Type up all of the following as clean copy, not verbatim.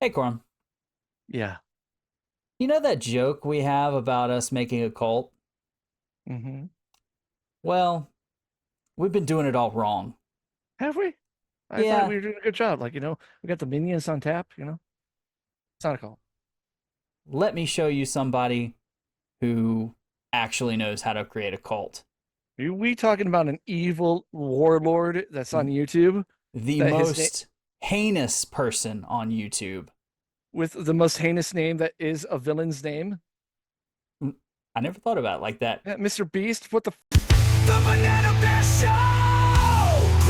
Hey, Corum. Yeah. You know that joke we have about us making a cult? Mm-hmm. Well, we've been doing it all wrong. Have we? I thought Yeah, we were doing a good job. Like, we got the minions on tap. It's not a call. let me show you somebody who actually knows how to create a cult. Are we talking about an evil warlord that's on YouTube The that his name most heinous person on YouTube. with the most heinous name that is a villain's name? I never thought about it like that. Yeah, Mr. Beast? What the The banana bear show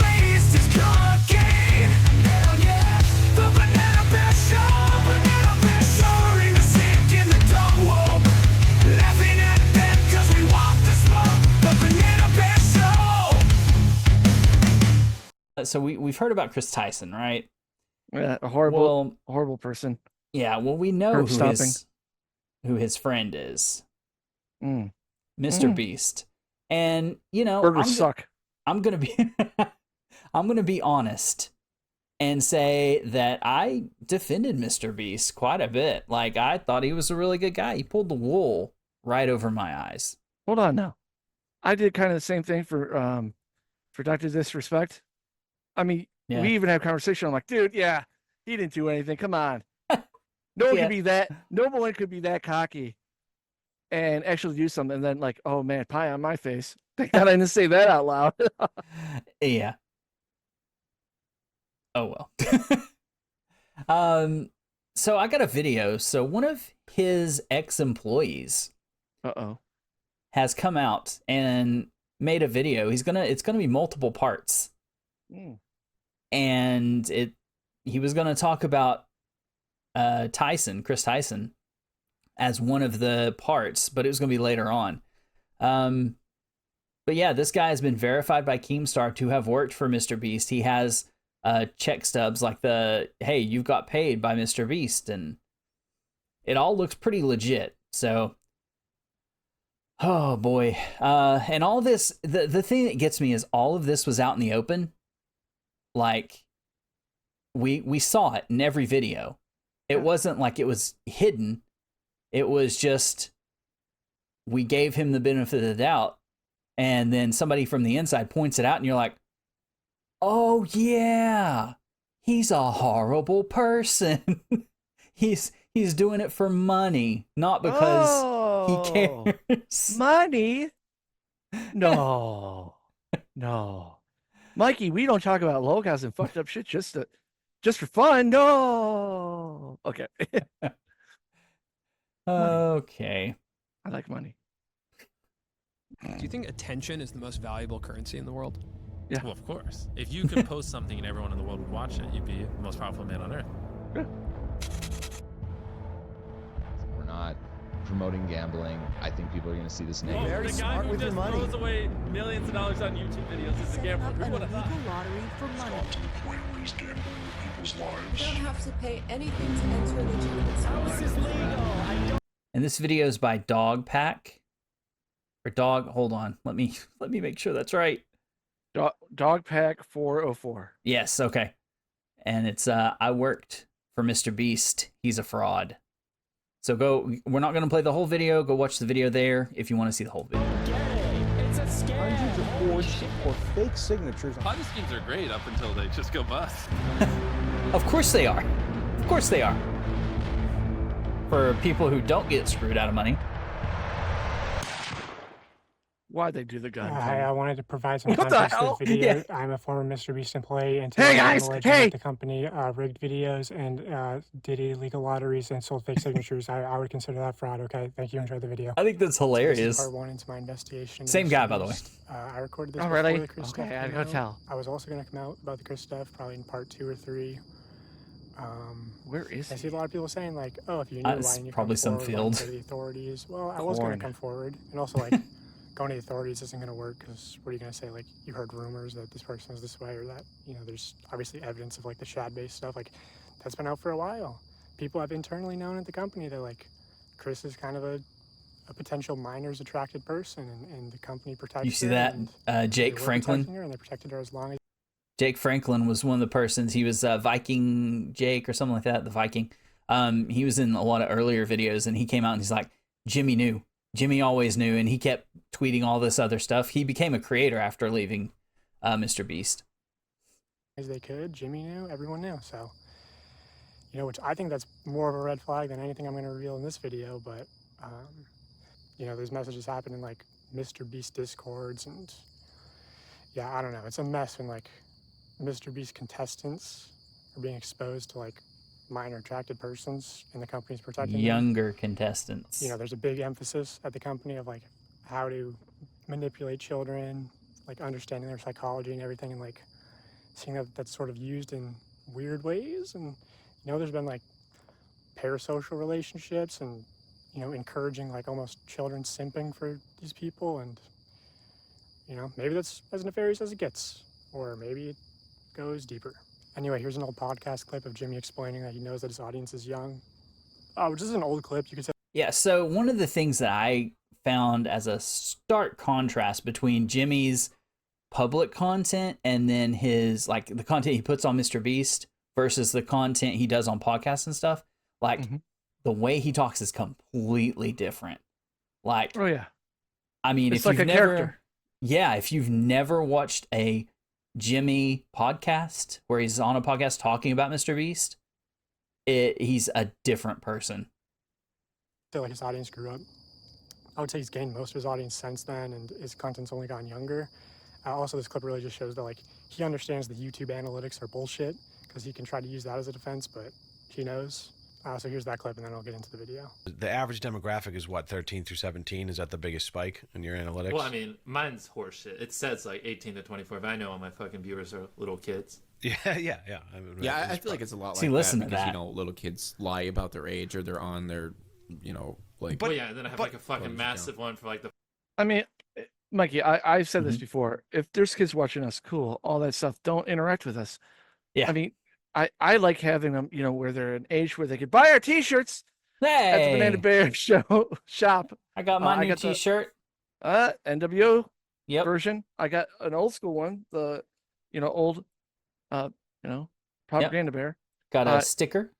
raised his cooking. Hell yeah. The banana bear show. Banana bear showing the sick in the dumb world. Laughing at them cause we want the smoke. The banana bear show. So we've heard about Chris Tyson, right? Yeah, a horrible, Well, horrible person. yeah, well we know Curb stomping. who his friend is, Mm. Mr. Mm. Beast. And, you know, Burgers suck. I'm going to be I'm going to be honest and say that I defended Mr. Beast quite a bit. Like, I thought he was a really good guy. He pulled the wool right over my eyes. Hold on now. I did kind of the same thing for Dr. Disrespect. I mean, Yeah. we even had a conversation. I'm like, dude, yeah, he didn't do anything. Come on. No one Yeah. could be that. No one could be that cocky and actually do something. And then like, oh man, pie on my face. Thank God I didn't say that out loud. Yeah. Oh well. So I got a video. So one of his ex-employees Uh-oh. has come out and made a video. It's gonna be multiple parts. Mm. And he was gonna talk about Chris Tyson, as one of the parts, but it was going to be later on. But yeah, this guy has been verified by Keemstar to have worked for Mr. Beast. He has check stubs like hey, you've got paid by Mr. Beast, and it all looks pretty legit. So, oh boy. And all this, the thing that gets me is all of this was out in the open. Like, we saw it in every video. It wasn't like it was hidden. It was just, we gave him the benefit of the doubt, and then somebody from the inside points it out, and you're like, oh yeah, he's a horrible person. he's doing it for money, not because he cares. Money? No. No. Mikey, we don't talk about locals and fucked up shit just for fun. No. Okay. Okay. I like money. Do you think attention is the most valuable currency in the world? Yeah. Well, of course. If you could post something and everyone in the world would watch it, you'd be the most powerful man on earth. Yeah. We're not promoting gambling. I think people are going to see this negative. Very the guy smart who with your just money. throws away millions of dollars on YouTube videos is a Set gambler. up Who an would have illegal thought? lottery for money. To the point where he's gambling with people's You lives. don't have to pay anything to enter legitimate How is this legal? And this video is by Dog Pack. Or Dog, hold on. Let me make sure that's right. Dog Pack 404. Yes, okay. And it's I worked for Mr. Beast. He's a fraud. So we're not going to play the whole video. Go watch the video there if you want to see the whole video. It's a scam. Hundreds of forged or fake signatures. Ponzi schemes are great up until they just go bust. Of course they are. Of course they are. For people who don't get screwed out of money. Why'd they do the gun? Hi, I wanted to provide some What the context hell? for the video. Yeah. I'm a former MrBeast employee, and Hey, today I'm guys! alleging Hey! that the company rigged videos and did illegal lotteries and sold fake signatures. I would consider that fraud. Okay, thank you. Enjoy the video. I think that's This is hilarious. part one into my investigation. Same into guy, by the way. MrBeast. I recorded this Oh, before really? the Chris Okay, stuff I came gotta out. tell. I was also going to come out about the Chris stuff, probably in part 2 or 3. Where is I see he? a lot of people saying like, "Oh, if you knew, It's why didn't you probably come some forward, why didn't field. you go to the authorities?" Well, I was going Corn. to come forward, and also like going to the authorities isn't going to work because what are you going to say? Like, you heard rumors that this person is this way or that. You know, there's obviously evidence of like the shad-based stuff. Like, that's been out for a while. People have internally known at the company that like Chris is kind of a potential minors attracted person, and the company protects You see her, that? and Jake they were Franklin. protecting her, and they protected her as long as Jake Franklin was one of the persons. He was Viking Jake or something like that. The Viking. He was in a lot of earlier videos, and he came out and he's like, Jimmy knew. Jimmy always knew, and he kept tweeting all this other stuff. He became a creator after leaving MrBeast. As they could, Jimmy knew, everyone knew. So, you know, which I think that's more of a red flag than anything I'm going to reveal in this video. But, you know, there's messages happening like MrBeast discords, and yeah, I don't know. It's a mess when like MrBeast contestants are being exposed to like minor attracted persons and the company's protecting them. Younger contestants. You know, there's a big emphasis at the company of like how to manipulate children, like understanding their psychology and everything, and like seeing that that's sort of used in weird ways. And you know, there's been like parasocial relationships, and you know, encouraging like almost children simping for these people. And you know, maybe that's as nefarious as it gets, or maybe it goes deeper. Anyway, here's an old podcast clip of Jimmy explaining that he knows that his audience is young. Which is an old clip. You could say. Yeah, so one of the things that I found as a stark contrast between Jimmy's public content and then his, like, the content he puts on MrBeast versus the content he does on podcasts and stuff, like, the way he talks is completely different. Like, oh yeah, I mean, it's if like you've a never, character. yeah, if you've never watched a Jimmy podcast where he's on a podcast talking about MrBeast, he's a different person. I feel like his audience grew up. I would say he's gained most of his audience since then, and his content's only gotten younger. Also, this clip really just shows that like he understands the YouTube analytics are bullshit, because he can try to use that as a defense, but he knows. So here's that clip, and then I'll get into the video. The average demographic is what, 13 through 17? Is that the biggest spike in your analytics? Well, I mean, mine's horseshit. It says like 18 to 24, but I know all my fucking viewers are little kids. Yeah. I feel like it's a lot See, like listen that to because, that. you know, little kids lie about their age, or they're on their, you know, like... Well, yeah, and then I have like a fucking massive one for like the... I mean, Mikey, I've said this before. If there's kids watching us, cool. All that stuff, don't interact with us. Yeah. I mean, I like having them, you know, where they're an age where they could buy our T-shirts at the Banana Bear shop. I got my new T-shirt. NWO version. I got an old school one. The, you know, old, you know, Propaganda Bear. Got a sticker.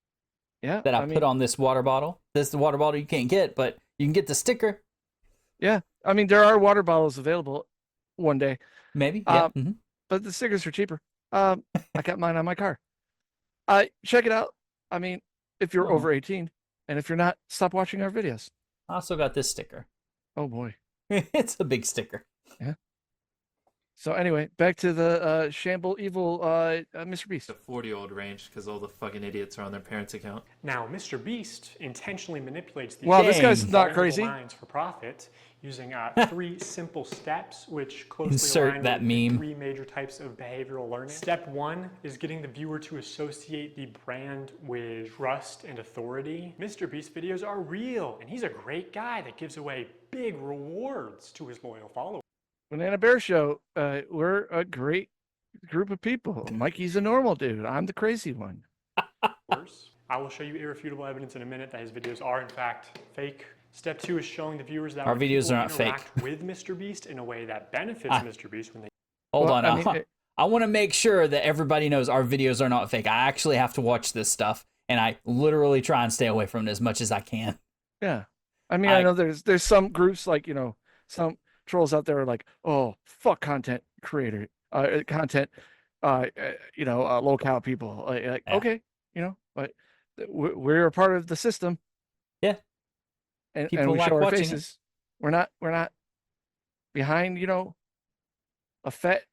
Yeah. That I put on this water bottle. This is the water bottle you can't get, but you can get the sticker. Yeah. I mean, there are water bottles available one day. Maybe. Yeah. But the stickers are cheaper. I got mine on my car. Check it out. I mean, if you're over 18, and if you're not, stop watching our videos. I also got this sticker. Oh boy. It's a big sticker. Yeah. So anyway, back to the shamble evil MrBeast. The 40-year-old range, because all the fucking idiots are on their parents' account. Now, MrBeast intentionally manipulates these Well, this guy's not crazy. minds for profit using 3 simple steps, which closely Insert align that with meme. 3 major types of behavioral learning. Step 1 is getting the viewer to associate the brand with trust and authority. MrBeast videos are real, and he's a great guy that gives away big rewards to his loyal followers. Banana Bear Show, we're a great group of people. Mikey's a normal dude. I'm the crazy one. I will show you irrefutable evidence in a minute that his videos are in fact fake. Step 2 is showing the viewers that Our when videos people are not fake. interact with MrBeast in a way that benefits MrBeast when they... Hold Well, on. I mean, I want to make sure that everybody knows our videos are not fake. I actually have to watch this stuff, and I literally try and stay away from it as much as I can. Yeah. I mean, I know there's some groups like, you know, some trolls out there are like, oh, fuck content creator, content, you know, locale people. Like, okay, you know, but we're a part of the system. Yeah. And People we like show our watching faces. We're not behind, you know, a fat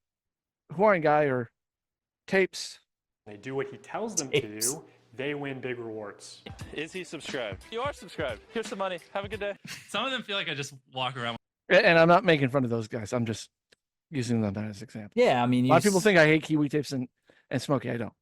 Hawaiian guy or tapes. They do what he tells them to do, they win big rewards. Is he subscribed? You are subscribed. Here's some money. Have a good day. Some of them feel like I just walk around. And I'm not making fun of those guys. I'm just using them as examples. Yeah, I mean, a lot of people think I hate Kiwi tapes and Smokey. I don't.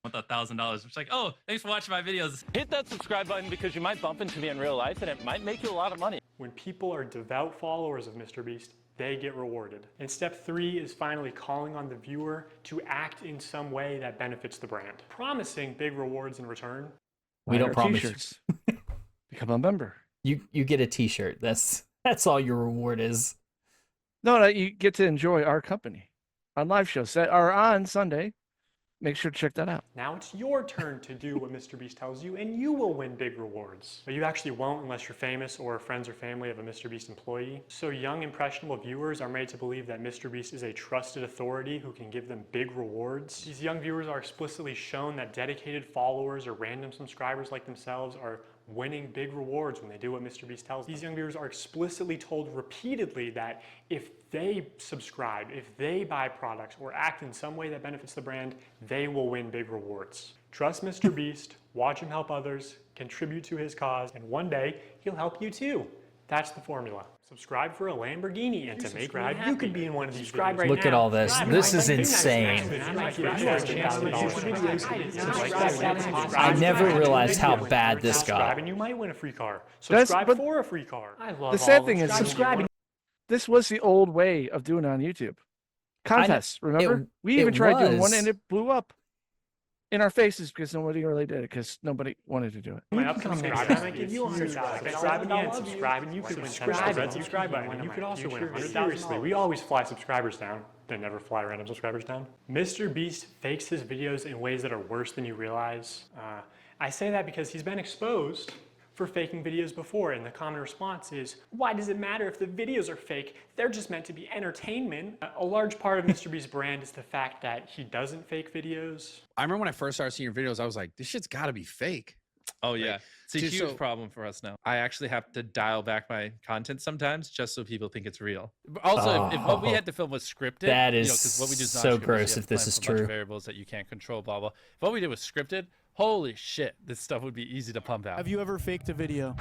With $1,000, it's like, oh, thanks for watching my videos. Hit that subscribe button because you might bump into me in real life and it might make you a lot of money. When people are devout followers of MrBeast, they get rewarded. And step 3 is finally calling on the viewer to act in some way that benefits the brand, promising big rewards in return. We don't promise. T-shirts. Become a member. You get a T-shirt. That's all your reward is. No, you get to enjoy our company. on live shows that are on Sunday. Make sure to check that out. Now it's your turn to do what MrBeast tells you, and you will win big rewards. But you actually won't unless you're famous or friends or family of a MrBeast employee. So young, impressionable viewers are made to believe that MrBeast is a trusted authority who can give them big rewards. These young viewers are explicitly shown that dedicated followers or random subscribers like themselves are winning big rewards when they do what MrBeast tells them. These young viewers are explicitly told repeatedly that if they subscribe, if they buy products or act in some way that benefits the brand, they will win big rewards. Trust MrBeast, watch him help others, contribute to his cause, and one day he'll help you too. That's the formula. Subscribe for a Lamborghini, and to make ride, you could be in one of these videos. Right. Look at all this. This is insane. I never realized how bad this got. And you might win a free car. Subscribe for a free car. I love the sad thing is, subscribing. This was the old way of doing it on YouTube. Contests, remember? We even tried doing one, and it blew up in our faces because nobody really did it because nobody wanted to do it. My upcoming video, I might give you $100. Subscribe again, subscribe, and you could win $10. Red subscribe button, and you could also win $100. Seriously, we always fly subscribers down. They never fly random subscribers down. MrBeast fakes his videos in ways that are worse than you realize. I say that because he's been exposed for faking videos before, and the common response is, why does it matter if the videos are fake? They're just meant to be entertainment. A large part of MrBeast's brand is the fact that he doesn't fake videos. I remember when I first started seeing your videos, I was like, this shit's gotta be fake. Oh yeah, Like, it's a huge problem for us now. I actually have to dial back my content sometimes just so people think it's real. But also, if what we had to film was scripted, that is 'cause what we do is so non-scripted, gross you have if to this plan is for a bunch of true. variables that you can't control, blah blah. If what we did was scripted, holy shit, this stuff would be easy to pump out. Have you ever faked a video?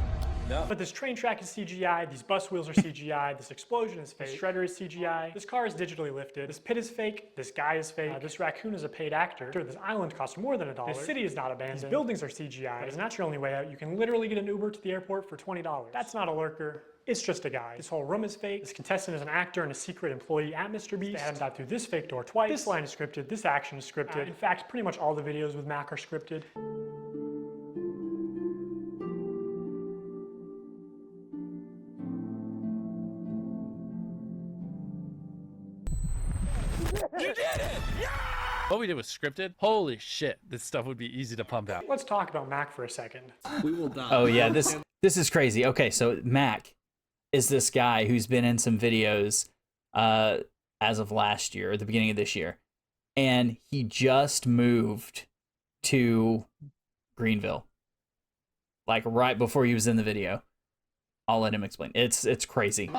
No. But this train track is CGI, these bus wheels are CGI, this explosion is fake, this shredder is CGI, this car is digitally lifted, this pit is fake, this guy is fake, this raccoon is a paid actor, this island costs more than $1, this city is not abandoned, these buildings are CGI, but it's not your only way out. You can literally get an Uber to the airport for $20. That's not a lurker. It's just a guy. This whole room is fake. This contestant is an actor and a secret employee at MrBeast. They had him dive through this fake door twice. This line is scripted. This action is scripted. In fact, pretty much all the videos with Mac are scripted. You did it! Yeah! What we did was scripted. Holy shit, this stuff would be easy to pump out. Let's talk about Mac for a second. We will die. Oh yeah, this is crazy. Okay, so Mac is this guy who's been in some videos as of last year, or the beginning of this year, and he just moved to Greenville, like right before he was in the video. I'll let him explain. It's crazy.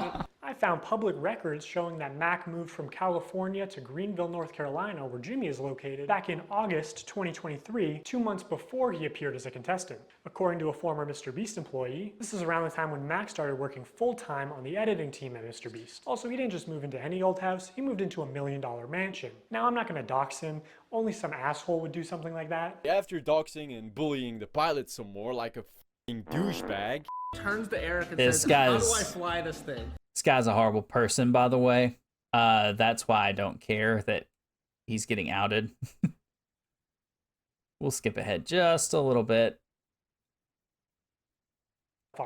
I found public records showing that Mac moved from California to Greenville, North Carolina, where Jimmy is located, back in August 2023, 2 months before he appeared as a contestant. According to a former MrBeast employee, this is around the time when Mac started working full-time on the editing team at MrBeast. Also, he didn't just move into any old house, he moved into $1 million mansion. Now, I'm not gonna dox him, only some asshole would do something like that. After doxing and bullying the pilot some more like a f***ing douchebag, Turns to Eric and This says, how do guy's- I fly this thing? This guy's a horrible person, by the way. That's why I don't care that he's getting outed. We'll skip ahead just a little bit.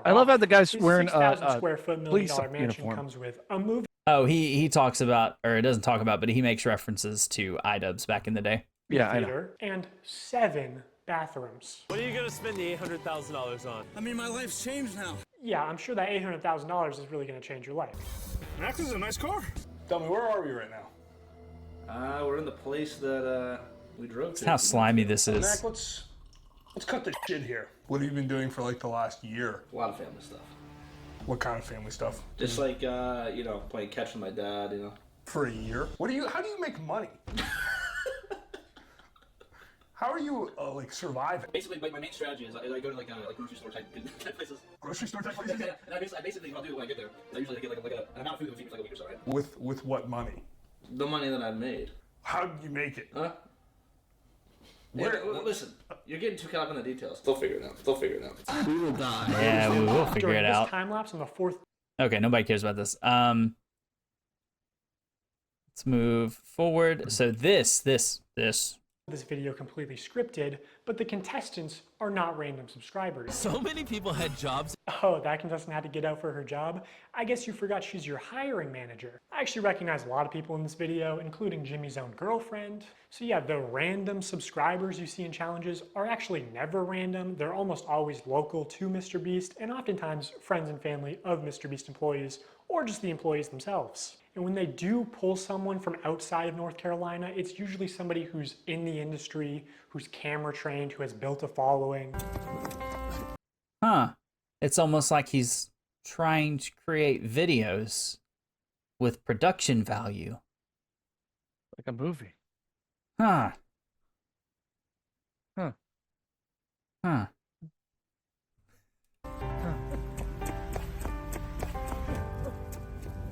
I love how the guy's His wearing 6,000 a square foot $1 police million mansion uniform. comes with a movie Oh, he talks about, or it doesn't talk about, but he makes references to iDubbbz back in the day. Yeah, I know. theater and 7 bathrooms. What are you gonna spend the $800,000 on? I mean, my life's changed now. Yeah, I'm sure that $800,000 is really going to change your life. Max is a nice car. Tell me, where are we right now? We're in the place that we drove That's to. how slimy this Mac, is. let's cut the shit here. What have you been doing for like the last year? A lot of family stuff. What kind of family stuff? Just like, playing catch with my dad, For a year? How do you make money? How are you surviving? Basically, my main strategy is I go to grocery store type places. Grocery store type places? Yeah, and I basically what I'll do when I get there, I usually get an amount of food that will feed me for like a week or so, right? With what money? The money that I've made. How did you make it? Huh? Listen, you're getting too caught up in the details. They'll figure it out. We will die. Yeah, we will figure During it this out. time lapse on the 4th. Okay, nobody cares about this. Let's move forward. So this This video completely scripted, but the contestants are not random subscribers. So many people had jobs. Oh, that contestant had to get out for her job? I guess you forgot she's your hiring manager. I actually recognize a lot of people in this video, including Jimmy's own girlfriend. So yeah, the random subscribers you see in challenges are actually never random. They're almost always local to MrBeast, and oftentimes friends and family of MrBeast employees, or just the employees themselves. And when they do pull someone from outside of North Carolina, it's usually somebody who's in the industry, who's camera trained, who has built a following. Huh. It's almost like he's trying to create videos with production value. Like a movie. Huh. Huh. Huh.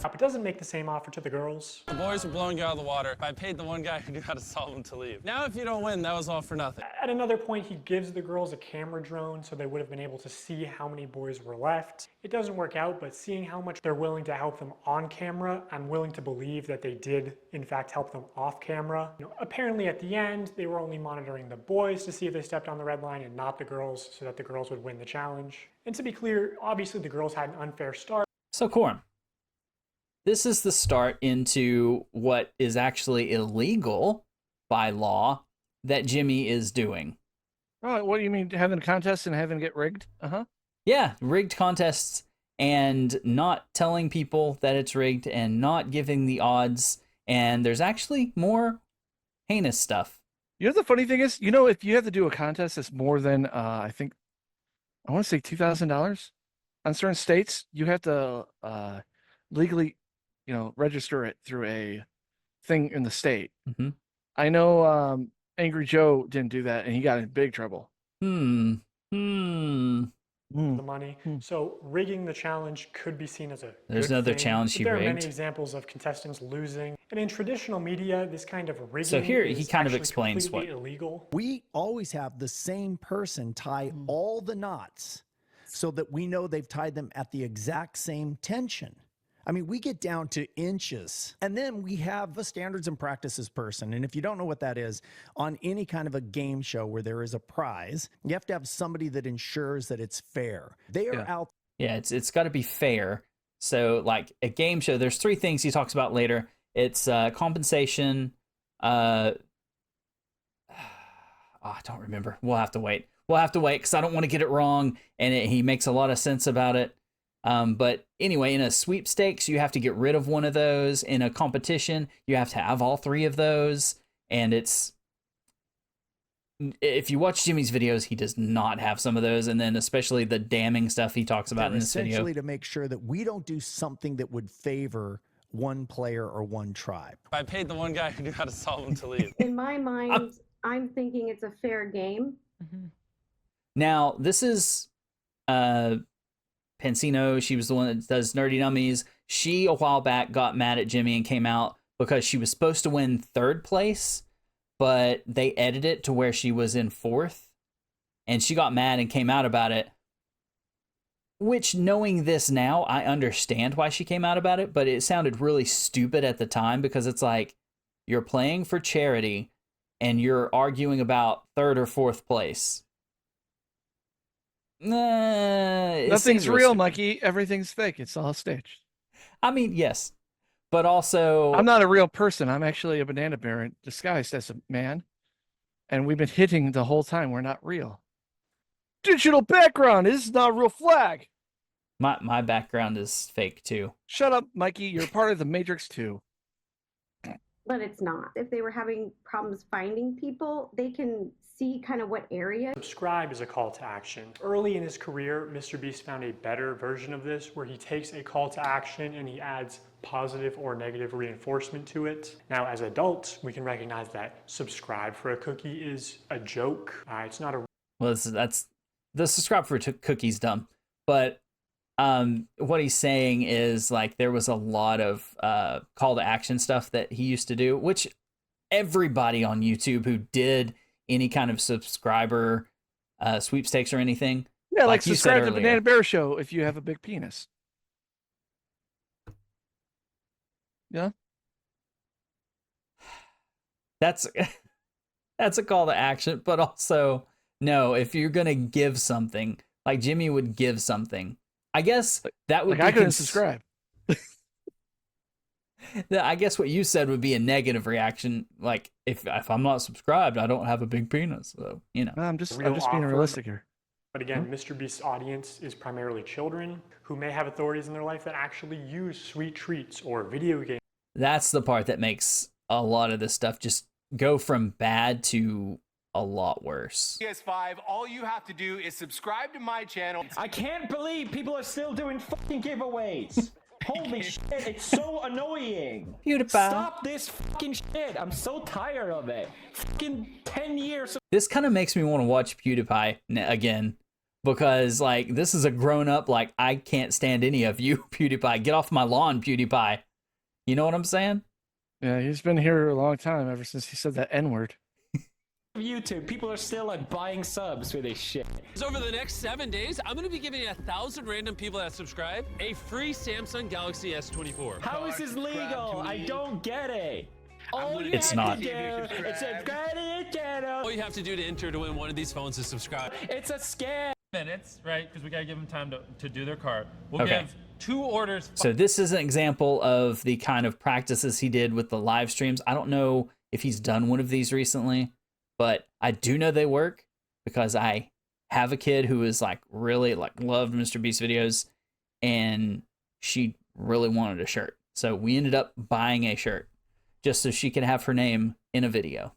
But doesn't make the same offer to the girls. The boys are blowing you out of the water. I paid the one guy who knew how to solve them to leave. Now if you don't win, that was all for nothing. At another point, he gives the girls a camera drone so they would have been able to see how many boys were left. It doesn't work out, but seeing how much they're willing to help them on camera, I'm willing to believe that they did, in fact, help them off camera. Apparently at the end, they were only monitoring the boys to see if they stepped on the red line and not the girls, so that the girls would win the challenge. And to be clear, obviously the girls had an unfair start. So, Corn, this is the start into what is actually illegal by law that Jimmy is doing. Oh, what do you mean, having a contest and having it get rigged? Yeah, rigged contests and not telling people that it's rigged and not giving the odds. And there's actually more heinous stuff. You know, the funny thing is, if you have to do a contest that's more than, I want to say $2,000 on certain states, you have to legally, register it through a thing in the state. Mm-hmm. I know Angry Joe didn't do that, and he got in big trouble. The money. So rigging the challenge could be seen as a There's good another thing, challenge but he there are rigged. many examples of contestants losing. And in traditional media, this kind of rigging So here is he kind of actually explains completely what illegal. We always have the same person tie all the knots so that we know they've tied them at the exact same tension. I mean, we get down to inches. And then we have a standards and practices person. And if you don't know what that is, on any kind of a game show where there is a prize, you have to have somebody that ensures that it's fair. They are out. Yeah, it's got to be fair. So, like a game show, there's three things he talks about later. It's compensation. I don't remember. We'll have to wait. Because I don't want to get it wrong. And he makes a lot of sense about it. But anyway, in a sweepstakes, you have to get rid of one of those. In a competition, you have to have all three of those. And if you watch Jimmy's videos, he does not have some of those. And then especially the damning stuff he talks about in this video. Essentially to make sure that we don't do something that would favor one player or one tribe. I paid the one guy who knew how to solve them to leave. In my mind, I'm thinking it's a fair game. Now, this is Pansino. She was the one that does Nerdy Nummies. She, a while back, got mad at Jimmy and came out because she was supposed to win third place, but they edited it to where she was in fourth. And she got mad and came out about it. Which, knowing this now, I understand why she came out about it, but it sounded really stupid at the time because it's like, you're playing for charity and you're arguing about third or fourth place. Nothing's real, Mikey. Everything's fake. It's all staged. I mean, yes, but also I'm not a real person. I'm actually a banana bear disguised as a man, and we've been hitting the whole time. We're not real. Digital background. This is not a real flag. My background is fake too. Shut up, Mikey. You're part of the Matrix 2. But it's not. If they were having problems finding people, they can see kind of what area. Subscribe is a call to action. Early in his career, MrBeast found a better version of this where he takes a call to action and he adds positive or negative reinforcement to it. Now, as adults, we can recognize that subscribe for a cookie is a joke. It's not a... Well, that's the subscribe for cookie's dumb. But what he's saying is like there was a lot of call to action stuff that he used to do, which everybody on YouTube who did any kind of subscriber sweepstakes or anything. Yeah, like subscribe to the Banana Bear Show if you have a big penis. Yeah. That's a call to action, but also No, if you're gonna give something, like Jimmy would give something, I guess that would Like be I couldn't subscribe. I guess what you said would be a negative reaction. Like if I'm not subscribed, I don't have a big penis. So you know. No, I'm just Real being offer. realistic here. But again, MrBeast's audience is primarily children who may have authorities in their life that actually use sweet treats or video games. That's the part that makes a lot of this stuff just go from bad to a lot worse. PS5, all you have to do is subscribe to my channel. I can't believe people are still doing fucking giveaways. Holy shit, it's so annoying. PewDiePie. Stop this fucking shit. I'm so tired of it. Fucking 10 years. This kind of makes me want to watch PewDiePie again, because like this is a grown up, like I can't stand any of you, PewDiePie. Get off my lawn, PewDiePie. You know what I'm saying? Yeah, he's been here a long time, ever since he said that N-word. YouTube, people are still like buying subs for this shit. Over the next 7 days, I'm gonna be giving 1,000 random people that subscribe a free Samsung Galaxy S24. How is this legal? I don't get it. It's not. It's subscribe to your channel. All you have to do to enter to win one of these phones is subscribe. It's a scam. Minutes, right? Because we gotta give them time to do their cart. We'll Okay. give 2 orders. So this is an example of the kind of practices he did with the live streams. I don't know if he's done one of these recently, but I do know they work because I have a kid who is like really like loved MrBeast videos, and she really wanted a shirt. So we ended up buying a shirt just so she can have her name in a video.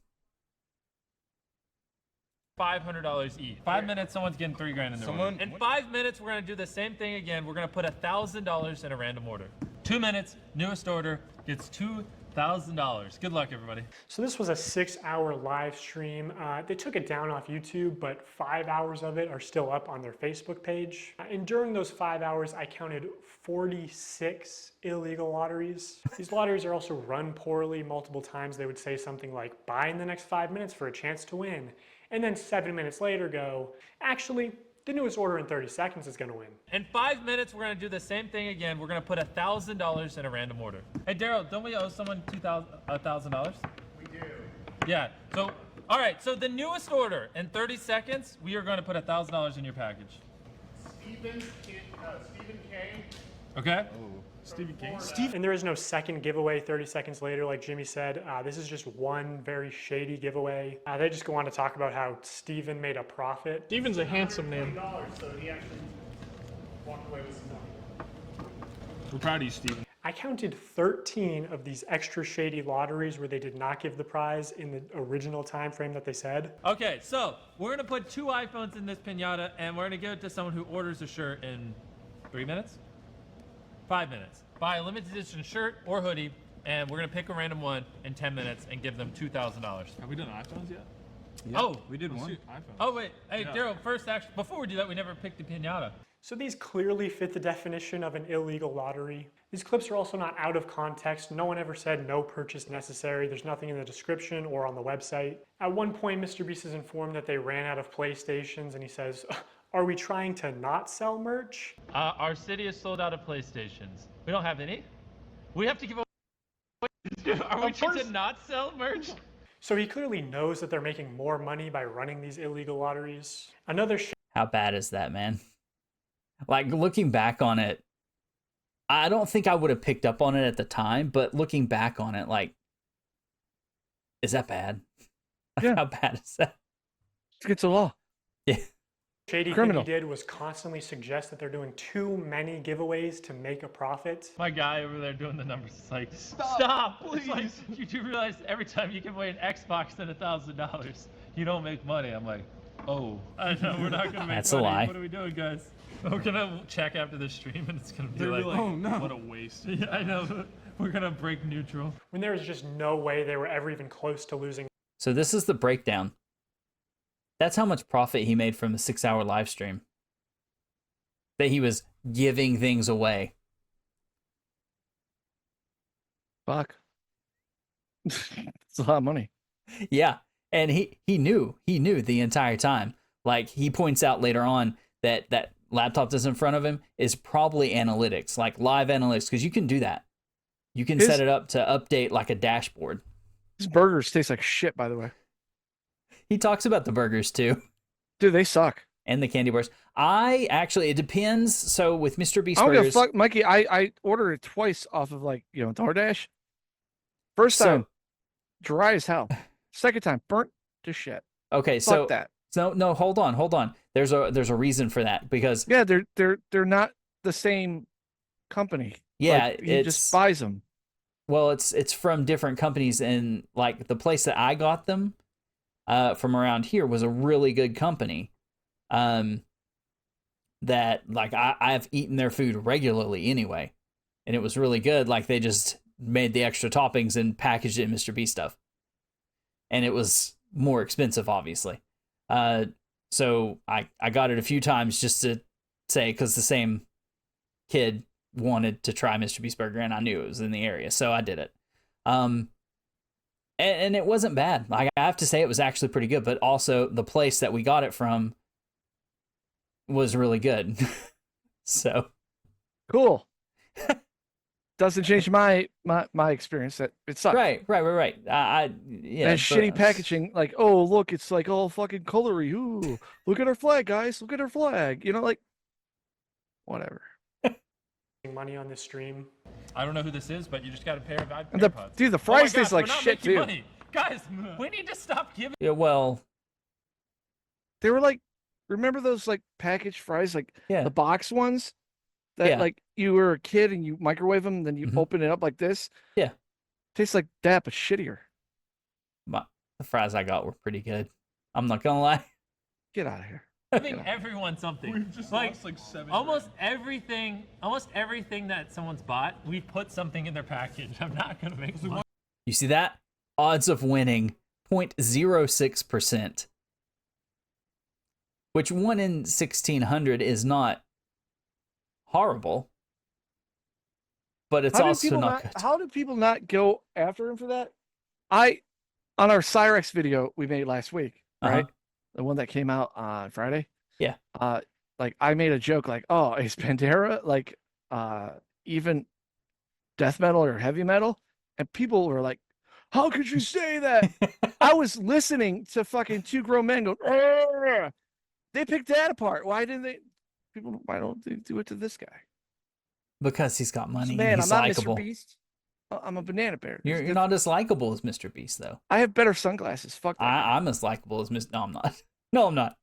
$500 each. 5 minutes, someone's getting $3 grand in their order. In 5 minutes, we're gonna do the same thing again. We're gonna put $1,000 in a random order. 2 minutes, newest order gets $2,000. Good luck, everybody. So this was a 6-hour live stream. They took it down off YouTube, but 5 hours of it are still up on their Facebook page. And during those 5 hours, I counted 46 illegal lotteries. These lotteries are also run poorly. Multiple times they would say something like, buy in the next 5 minutes for a chance to win. And then 7 minutes later go, actually, the newest order in 30 seconds is gonna win. In 5 minutes, we're gonna do the same thing again. We're gonna put $1,000 in a random order. Hey, Daryl, don't we owe someone $1,000? We do. Yeah. So, all right. So the newest order in 30 seconds, we are going to put $1,000 in your package. Stephen K. Okay. Stephen King. And there is no second giveaway 30 seconds later, like Jimmy said. This is just one very shady giveaway. They just go on to talk about how Steven made a profit. Steven's a handsome name. So he actually walked away with some money. We're proud of you, Steven. I counted 13 of these extra shady lotteries where they did not give the prize in the original time frame that they said. Okay, so we're going to put 2 iPhones in this piñata, and we're going to give it to someone who orders a shirt in 3 minutes? 5 minutes. Buy a limited edition shirt or hoodie, and we're gonna pick a random one in 10 minutes and give them $2,000. Have we done iPhones yet? Yeah, oh, we did one. Oh wait, hey Daryl. First, actually, before we do that, we never picked the piñata. So these clearly fit the definition of an illegal lottery. These clips are also not out of context. No one ever said no purchase necessary. There's nothing in the description or on the website. At one point, MrBeast is informed that they ran out of PlayStations, and he says, are we trying to not sell merch? Our city is sold out of PlayStations. We don't have any. We have to give away. Are we trying to not sell merch? So he clearly knows that they're making more money by running these illegal lotteries. Another How bad is that, man? Like, looking back on it, I don't think I would have picked up on it at the time, but looking back on it, like, is that bad? Yeah. How bad is that? It's against the law. Yeah. shady Criminal. thing he did was constantly suggest that they're doing too many giveaways to make a profit. My guy over there doing the numbers is like, stop, please. It's like, you do realize every time you give away an Xbox and $1,000, you don't make money. I'm like, oh, I know we're not gonna make That's money. a lie. What are we doing, guys? We're gonna check after the stream, and it's gonna be like, oh no, what a waste. Yeah, I know. We're gonna break neutral. When there was just no way they were ever even close to losing. So this is the breakdown. That's how much profit he made from a 6-hour live stream. That he was giving things away. Fuck. It's a lot of money. Yeah, and he knew the entire time. Like, he points out later on that that laptop that's in front of him is probably analytics, like live analytics, because you can do that. You can set it up to update like a dashboard. His burgers taste like shit, by the way. He talks about the burgers too. Dude, they suck. And the candy bars. It depends. So with MrBeast I don't give a burgers, fuck, Mikey. I ordered it twice off of DoorDash. First time, dry as hell. Second time, burnt to shit. Okay, fuck that. No, hold on. There's a reason for that because they're not the same company. Yeah, like, he just buys them. Well, it's from different companies, and like the place that I got them from around here was a really good company. That like I've eaten their food regularly anyway, and it was really good. Like they just made the extra toppings and packaged it in MrBeast stuff, and it was more expensive, obviously. So I got it a few times just to say, because the same kid wanted to try MrBeast burger, and I knew it was in the area, so I did it. And it wasn't bad. Like I have to say, it was actually pretty good. But also, the place that we got it from was really good. So cool. Doesn't change my experience. That it sucks. Right. Yeah. And shitty packaging, like, oh look, it's like all fucking colory. Ooh, look at our flag, guys. Look at our flag. You know, like, whatever. Money on this stream. I don't know who this is, but you just got a pair of And the fries taste like shit too. Money. Guys, we need to stop giving. Yeah, well, they were like, remember those like packaged fries, like the box ones that like you were a kid and you microwave them, then you open it up like this. Yeah, tastes like that, but shittier. The fries I got were pretty good. I'm not gonna lie. Get out of here. Giving everyone something. We've just lost like 7 almost everything that someone's bought, we put something in their package. I'm not gonna make money. You see that? Odds of winning 0.06%, which 1 in 1,600 is not horrible, but it's also not good. How do people not go after him for that? On our Cyrex video we made last week, right? The one that came out on Friday. Yeah. Like I made a joke like, oh, is Pantera like even death metal or heavy metal? And people were like, how could you say that? I was listening to fucking two grown men go, "Argh!" They picked that apart. Why don't they do it to this guy? Because he's got money. Man, and he's I'm not likable. MrBeast. I'm a banana bear. You're not as likable as MrBeast, though. I have better sunglasses. Fuck that. I'm as likable as Mr. No, I'm not. No, I'm not.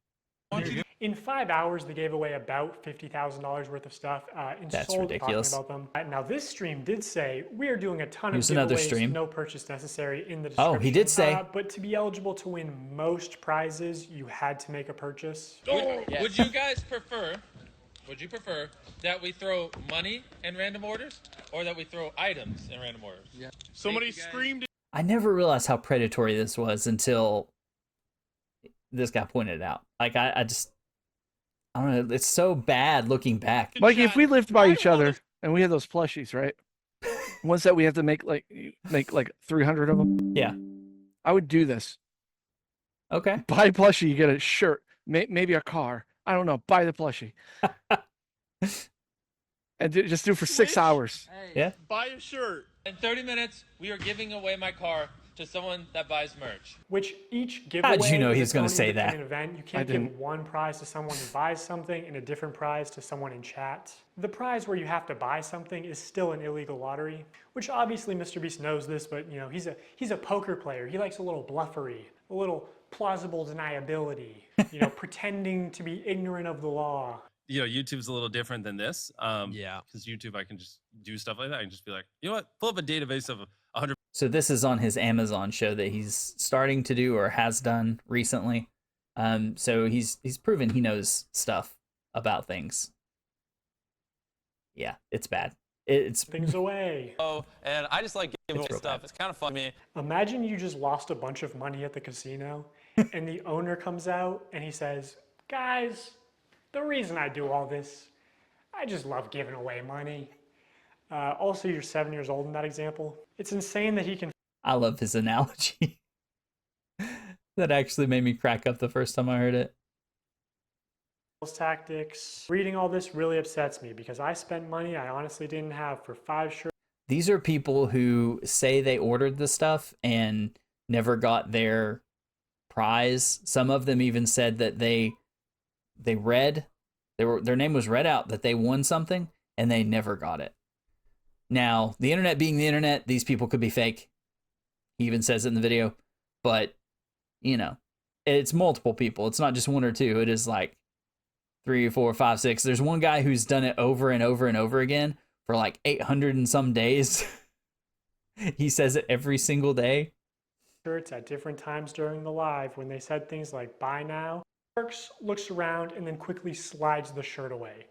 In 5 hours, they gave away about $50,000 worth of stuff and That's sold ridiculous. talking about them. Now, this stream did say we are doing a ton Here's of another giveaways, stream. no purchase necessary in the description. Oh, he did say. But to be eligible to win most prizes, you had to make a purchase. Would you guys prefer? Would you prefer that we throw money in random orders, or that we throw items in random orders? Yeah. Somebody screamed. I never realized how predatory this was until this guy pointed it out. Like I don't know. It's so bad looking back. Mikey, if we lived by each other and we had those plushies, right? Ones that we have to make like 300 of them. Yeah. I would do this. Okay. Buy a plushie, you get a shirt, maybe a car. I don't know. Buy the plushie. And just do it for 6 hours. Yeah. Buy a shirt. In 30 minutes, we are giving away my car to someone that buys merch. Which each giveaway How'd you know is he's its gonna own say that? independent event. You can't give one prize to someone who buys something and a different prize to someone in chat. The prize where you have to buy something is still an illegal lottery, which obviously MrBeast knows this, but you know, he's a poker player. He likes a little bluffery, a little plausible deniability, you know, pretending to be ignorant of the law. You know, YouTube's a little different than this. Yeah. Because YouTube, I can just do stuff like that. I can just be like, you know what? Pull up a database of 100. So this is on his Amazon show that he's starting to do or has done recently. So he's proven he knows stuff about things. Yeah, it's bad. It's things away. Oh, and I just like giving away stuff. It's kind of fun to me. Imagine you just lost a bunch of money at the casino and the owner comes out and he says, guys, the reason I do all this, I just love giving away money. Also, you're 7 years old in that example. It's insane that he can. I love his analogy. That actually made me crack up the first time I heard it. Tactics. Reading all this really upsets me because I spent money I honestly didn't have for 5 shirts. These are people who say they ordered the stuff and never got their prize. Some of them even said that they their name was read out that they won something and they never got it. Now, the internet being the internet, these people could be fake. He even says it in the video, but you know, it's multiple people. It's not just one or two. It is like 3 or 4 or 5, 6. There's one guy who's done it over and over and over again for like 800 and some days. He says it every single day. Shirts at different times during the live when they said things like "buy now." Marks looks around and then quickly slides the shirt away.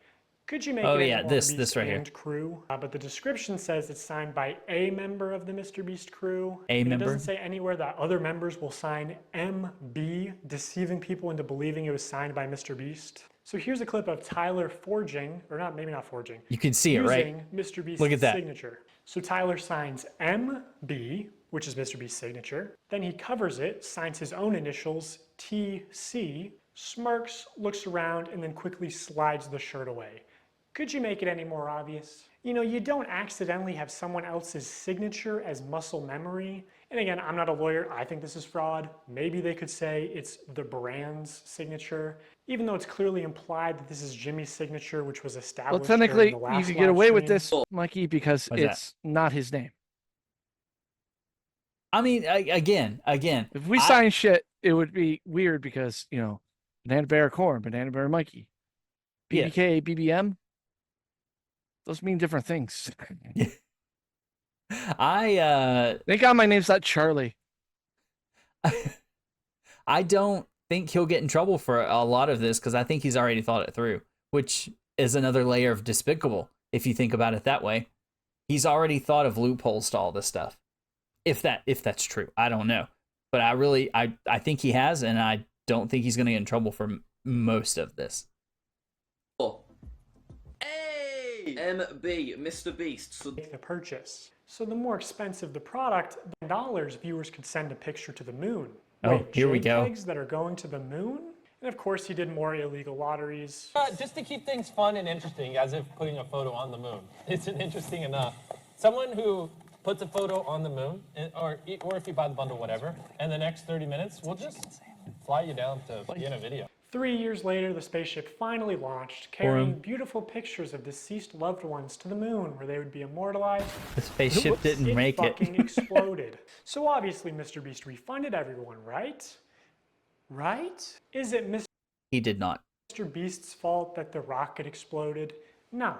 Could you make Oh it yeah, any this right here. and crew? But the description says it's signed by a member of the MrBeast crew. A member? It doesn't say anywhere that other members will sign MB, deceiving people into believing it was signed by MrBeast. So here's a clip of Tyler forging, or not, maybe not forging. You can see it, right? Using MrBeast's Look at that. signature. So Tyler signs MB, which is MrBeast's signature. Then he covers it, signs his own initials, TC, smirks, looks around, and then quickly slides the shirt away. Could you make it any more obvious? You know, you don't accidentally have someone else's signature as muscle memory. And again, I'm not a lawyer. I think this is fraud. Maybe they could say it's the brand's signature, even though it's clearly implied that this is Jimmy's signature, which was established. Well, technically, during the you last could get live away with stream. this, Mikey, because What's that? it's not his name. I mean, again, If we sign shit, it would be weird because, you know, Banana Bear Corn, Banana Bear Mikey, Yeah. BBK, BBM, those mean different things. Thank God my name's not Charlie. I don't think he'll get in trouble for a lot of this because I think he's already thought it through, which is another layer of despicable if you think about it that way. He's already thought of loopholes to all this stuff. If that's true, I don't know, but I think he has, and I don't think he's going to get in trouble for most of this. Hey, MB, MrBeast. So Make the purchase. So the more expensive the product, the dollars viewers could send a picture to the moon. Oh, here we go. JPEGs that are going to the moon? And of course, he did more illegal lotteries. Just to keep things fun and interesting, as if putting a photo on the moon isn't interesting enough. Someone who puts a photo on the moon, or if you buy the bundle, whatever, and the next 30 minutes, we'll just fly you down to be in a video. 3 years later, the spaceship finally launched, carrying beautiful pictures of deceased loved ones to the moon, where they would be immortalized. The spaceship didn't make it. Fucking exploded. So obviously, MrBeast refunded everyone, right? Right? Is it He did not. MrBeast's fault that the rocket exploded? No.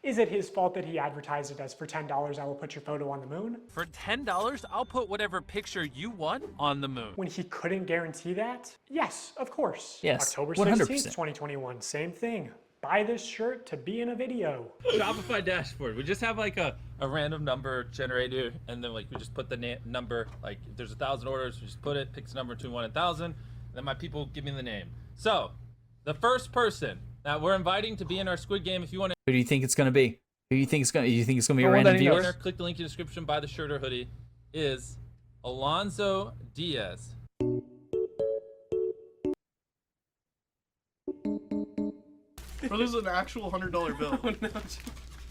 Is it his fault that he advertised it as for $10, I will put your photo on the moon? For $10, I'll put whatever picture you want on the moon. When he couldn't guarantee that? Yes, of course. Yes, October 100%. 16th, 2021, same thing. Buy this shirt to be in a video. Shopify dashboard. We just have like a random number generator, and then like we just put the number. Like if there's 1,000 orders, we just put it, picks a number between 1 and 1,000. Then my people give me the name. So the first person that we're inviting to be in our Squid Game, if you want to. Who do you think it's going to be? Who do you think it's going to? You think it's going to be a random viewer? Click the link in the description, buy the shirt or hoodie. Is Alonzo Diaz. Bro, this is an actual $100 bill.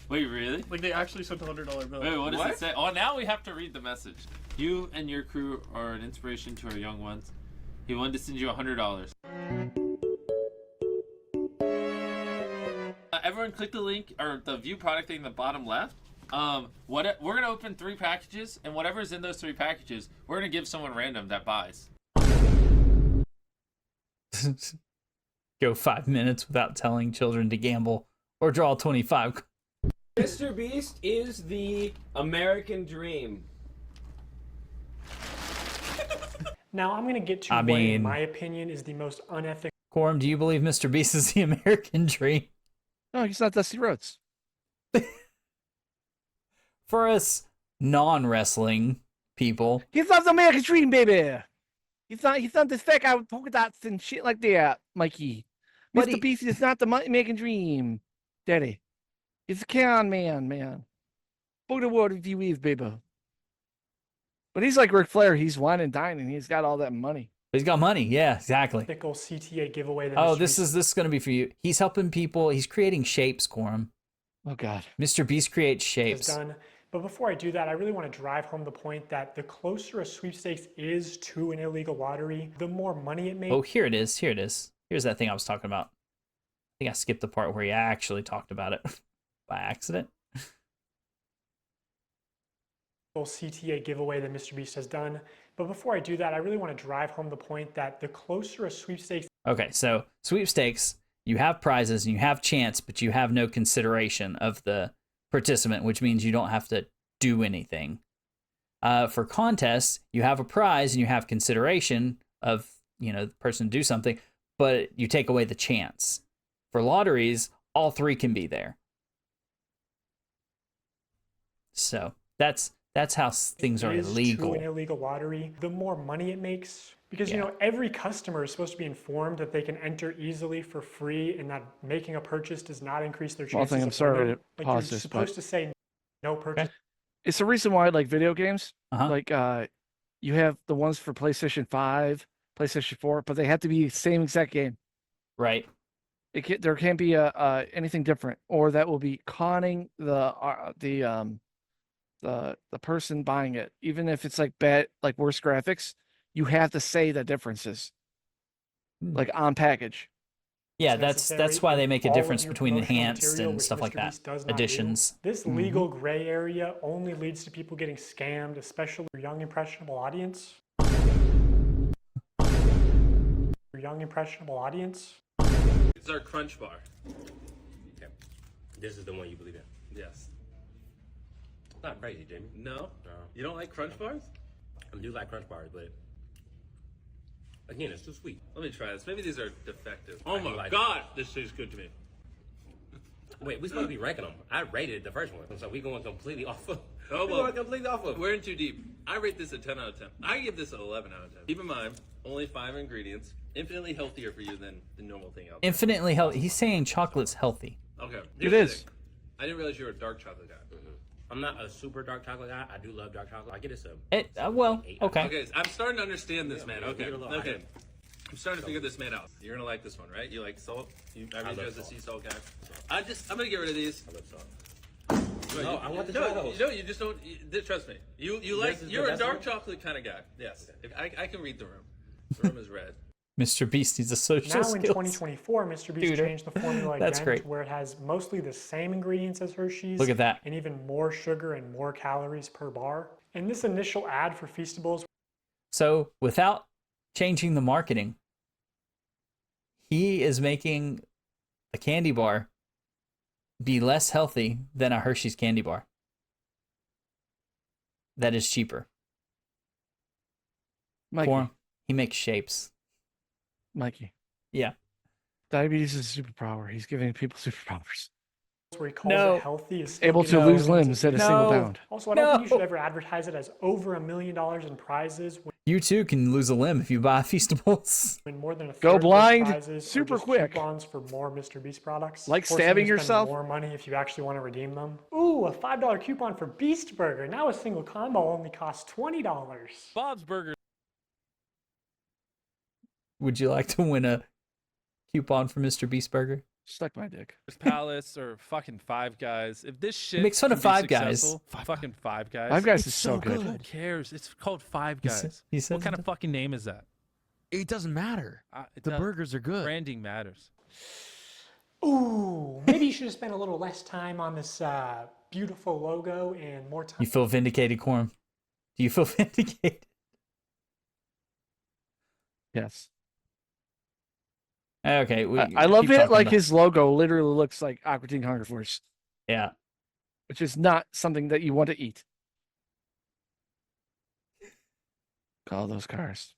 Wait, really? Like they actually sent a $100 bill. Wait, what does it say? Oh, now we have to read the message. You and your crew are an inspiration to our young ones. He wanted to send you $100. Everyone click the link or the view product thing in the bottom left. We're gonna open 3 packages, and whatever's in those 3 packages, we're gonna give someone random that buys. Go 5 minutes without telling children to gamble or draw 25. MrBeast is the American dream. Now I'm gonna get to what, in my opinion, is the most unethical. Quorum, do you believe MrBeast is the American dream? No, he's not Dusty Rhodes. For us non-wrestling people, He's not the American dream, baby. He's not this fake out with polka dots and shit like that, Mikey. MrBeast is not the American dream, Daddy. He's a con man. Book the word if you is, baby. But he's like Ric Flair. He's wine and dining. He's got all that money. he's got money. Yeah, exactly. Ethical CTA giveaway. That Oh, this is going to be for you. He's helping people. He's creating shapes, Quorum. Oh God. MrBeast creates is shapes. done. But before I do that, I really want to drive home the point that the closer a sweepstakes is to an illegal lottery, the more money it makes. Oh, here it is. Here's that thing I was talking about. think I skipped the part where he actually talked about it by accident. CTA giveaway that MrBeast has done. But before I do that, I really want to drive home the point that the closer a sweepstakes. Okay, so sweepstakes, you have prizes and you have chance, but you have no consideration of the participant, which means you don't have to do anything. For contests, you have a prize and you have consideration of, you know, the person to do something, but you take away the chance. For lotteries, all three can be there. So that's how things are illegal. An illegal lottery, the more money it makes, because you know every customer is supposed to be informed that they can enter easily for free, and that making a purchase does not increase their chances. I'm sorry to like pause you're this, supposed to say no purchase. Okay. It's the reason why, like video games, like you have the ones for PlayStation 5, PlayStation 4, but they have to be the same exact game. Right. There can't be anything different, or that will be conning the person buying it. Even if it's like bad, like worse graphics, you have to say the differences, like on package. Yeah, that's why they make a difference between enhanced and stuff like that. Additions. This legal gray area only leads to people getting scammed, especially for young impressionable audience. It's our crunch bar. Okay. This is the one you believe in? Yes. Not crazy, Jamie. No? You don't like crunch bars? I do like crunch bars, but again, it's too sweet. Let me try this. Maybe these are defective. Oh my God, this tastes good to me. Wait, we're supposed to be ranking them. I rated the first one, so we're going completely off of. Oh, we're going completely off of. We're in too deep. I rate this a 10 out of 10. I give this an 11 out of 10. Keep in mind, only 5 ingredients. Infinitely healthier for you than the normal thing out there. Infinitely healthy. He's saying chocolate's healthy. Okay. It is. I didn't realize you were a dark chocolate guy. I'm not a super dark chocolate guy. I do love dark chocolate. I get it some. Well, okay. Okay, I'm starting to understand this, man. Okay. Okay. I'm starting to figure this man out. You're gonna like this one, right? You like salt? I read you as a sea salt guy. I'm gonna get rid of these. I love salt. No, I want the chocolate. No, you just don't. Trust me. You're a dark chocolate kind of guy. Yes. I can read the room. The room is red. MrBeast needs a social Now skills. in 2024, MrBeast changed the formula That's again great. to where it has mostly the same ingredients as Hershey's. Look at that. And even more sugar and more calories per bar. And this initial ad for Feastables. So without changing the marketing, he is making a candy bar be less healthy than a Hershey's candy bar. That is cheaper. Mikey. He makes shapes. Mikey. Yeah. Diabetes is a superpower. He's giving people superpowers. Where he calls it healthy is Able to lose limbs at a single bound. Also, I don't think you should ever advertise it as over $1 million in prizes. You too can lose a limb if you buy Feastables. When more than a Go third blind of the prizes are super just quick. Coupons for more MrBeast products. Like forcing stabbing you to spend yourself? More money if you actually want to redeem them. Ooh, a $5 coupon for Beast Burger. Now a single combo only costs $20. Bob's Burgers. Would you like to win a coupon for MrBeast Burger? Suck my dick. Palace or fucking Five Guys. If this shit makes fun of can be Five Guys. successful, fucking Five Guys. Five Guys It's is so good. Who cares? It's called Five Guys. He says what kind of fucking name is that? It doesn't matter. The burgers are good. Branding matters. Ooh, maybe you should have spent a little less time on this beautiful logo and more time. You feel vindicated, Quorum? Do you feel vindicated? Yes. Okay. I love it. Like his logo literally looks like Aqua Teen Hunger Force. Yeah. Which is not something that you want to eat. All those cars.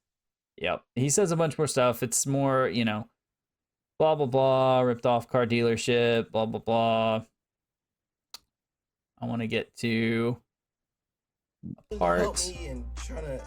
Yep. He says a bunch more stuff. It's more, you know, blah, blah, blah, ripped off car dealership, blah, blah, blah. I want to get to a part. Help me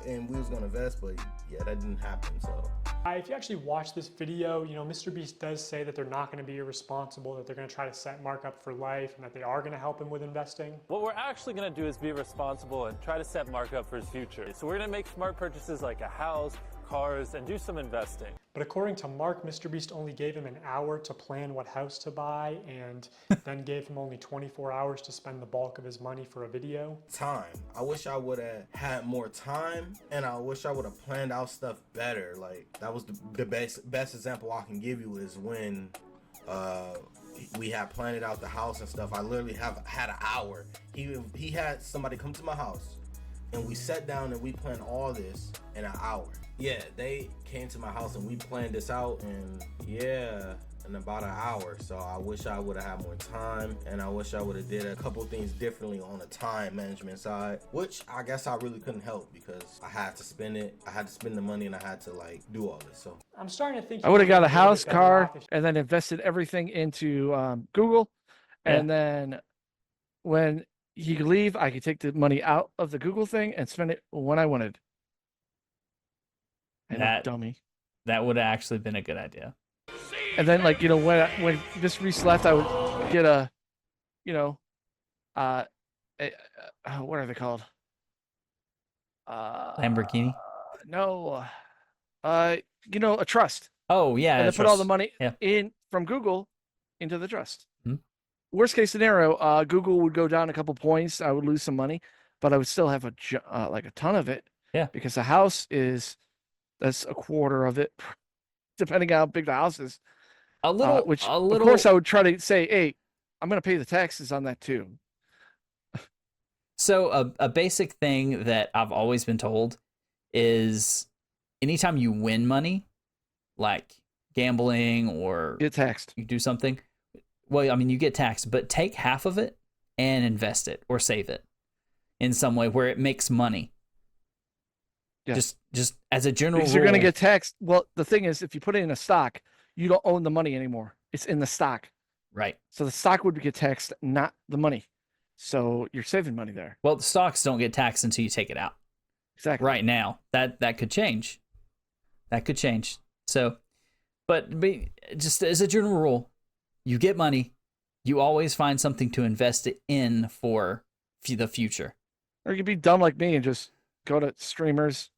and we was gonna invest, but yeah, that didn't happen. So if you actually watch this video, you know, MrBeast does say that they're not going to be irresponsible, that they're going to try to set Mark up for life, and that they are going to help him with investing. What we're actually going to do is be responsible and try to set Mark up for his future. So we're going to make smart purchases like a house, cars, and do some investing. But according to Mark, MrBeast only gave him an hour to plan what house to buy, and then gave him only 24 hours to spend the bulk of his money for a video. time. I wish I would have had more time, and I wish I would have planned out stuff better. Like that was the best example I can give you is when we had planned out the house and stuff. I literally had an hour. He had somebody come to my house, and we sat down and we planned all this in an hour. Yeah, they came to my house and we planned this out, and in about an hour. So I wish I would have had more time, and I wish I would have did a couple things differently on the time management side, which I guess I really couldn't help because I had to spend it. I had to spend the money, and I had to like do all this. So I'm starting to think I would have got a house, car, and then invested everything into Google. And then when he could leave, I could take the money out of the Google thing and spend it when I wanted. And that dummy. That would have actually been a good idea. And then, like, you know, when Mr. Beast left, I would get a, you know, what are they called? Lamborghini? No, you know, a trust. Oh yeah, and then put all the money Yeah. in from Google into the trust. Hmm. Worst case scenario, Google would go down a couple points. I would lose some money, but I would still have like a ton of it. Yeah. Because the house that's a quarter of it, depending on how big the house is. Of course I would try to say, hey, I'm going to pay the taxes on that too. So a basic thing that I've always been told is anytime you win money, like gambling or get taxed, you do something. Well, I mean, you get taxed, but take half of it and invest it or save it in some way where it makes money. Yeah. Just as a general because rule. you're going to get taxed. Well, the thing is, if you put it in a stock, you don't own the money anymore. It's in the stock. Right. So the stock would get taxed, not the money. So you're saving money there. Well, the stocks don't get taxed until you take it out. Exactly. Right now, that could change. That could change. So, but just as a general rule, you get money, you always find something to invest it in for the future. Or you could be dumb like me and just go to streamers,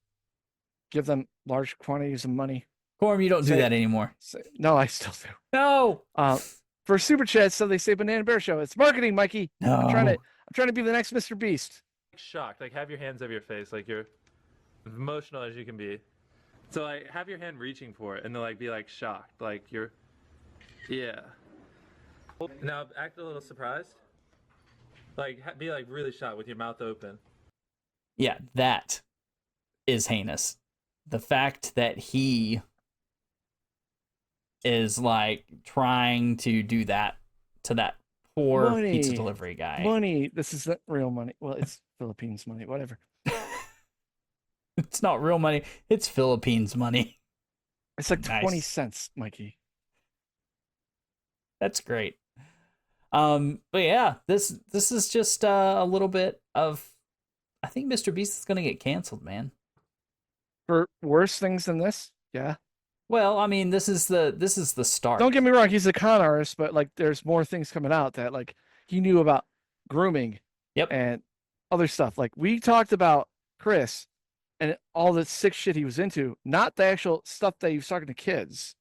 give them large quantities of money. Corm, you don't do that anymore. No, I still do. No. For super chats, so they say Banana Bear Show. It's marketing, Mikey. No. I'm trying to be the next Mr. Beast. Shocked, like have your hands over your face, like you're emotional as you can be. So like have your hand reaching for it, and then like be like shocked, like you're, yeah. Now act a little surprised. Like be like really shocked with your mouth open. Yeah, that is heinous. The fact that he is like trying to do that to that poor pizza delivery guy. Money. This isn't real money. Well, it's Philippines money. Whatever. It's not real money. It's Philippines money. It's like 20 cents, Mikey. That's great. But yeah, this is just a little bit of. I think Mr. Beast is gonna get canceled, man. For worse things than this, yeah. Well, I mean, this is the start. Don't get me wrong, he's a con artist, but like, there's more things coming out that like he knew about grooming, and other stuff. Like we talked about Chris and all the sick shit he was into, not the actual stuff that he was talking to kids.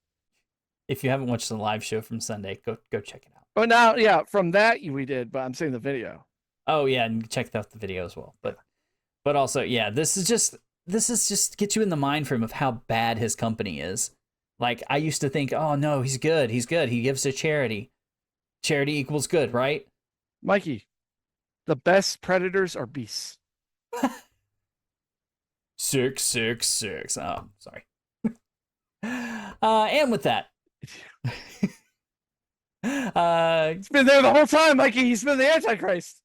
If you haven't watched the live show from Sunday, go check it out. Oh, now, yeah, from that we did, but I'm saying the video. Oh yeah, and check out the video as well. But also, yeah, this is just get you in the mind frame of how bad his company is. Like I used to think, oh no, he's good. He gives to charity. Charity equals good, right? Mikey, the best predators are beasts. 666. Oh, sorry. And with that, he's been there the whole time, Mikey. He's been the Antichrist.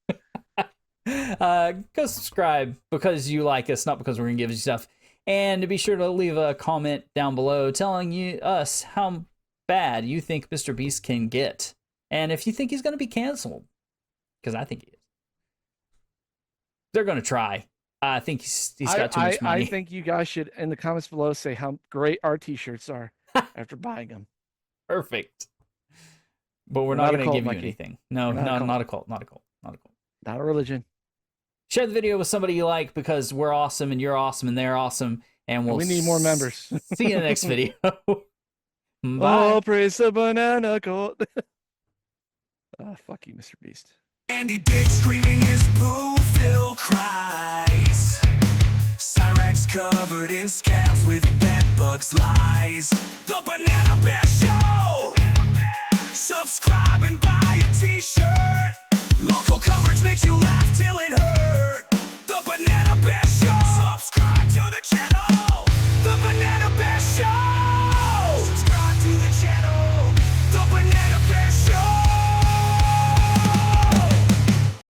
Go subscribe because you like us, not because we're gonna give you stuff. And be sure to leave a comment down below telling us how bad you think Mr. Beast can get, and if you think he's gonna be canceled, because I think he is. They're gonna try. I think he's got too much money. I think you guys should in the comments below say how great our t-shirts are after buying them. Perfect. But we're not going to give you Mikey. anything. No, not a cult. Not a cult. Not a cult. Not a religion. Share the video with somebody you like because we're awesome and you're awesome and they're awesome. And we need more members. See you in the next video. Bye. Oh, praise the banana cult. Fuck you, Mr. Beast. Andy Dick screaming his boo-filled cries. Cyrex covered in scabs with bedbugs lies. The Banana Bear Show! Subscribe and buy a t-shirt. Local coverage makes you laugh till it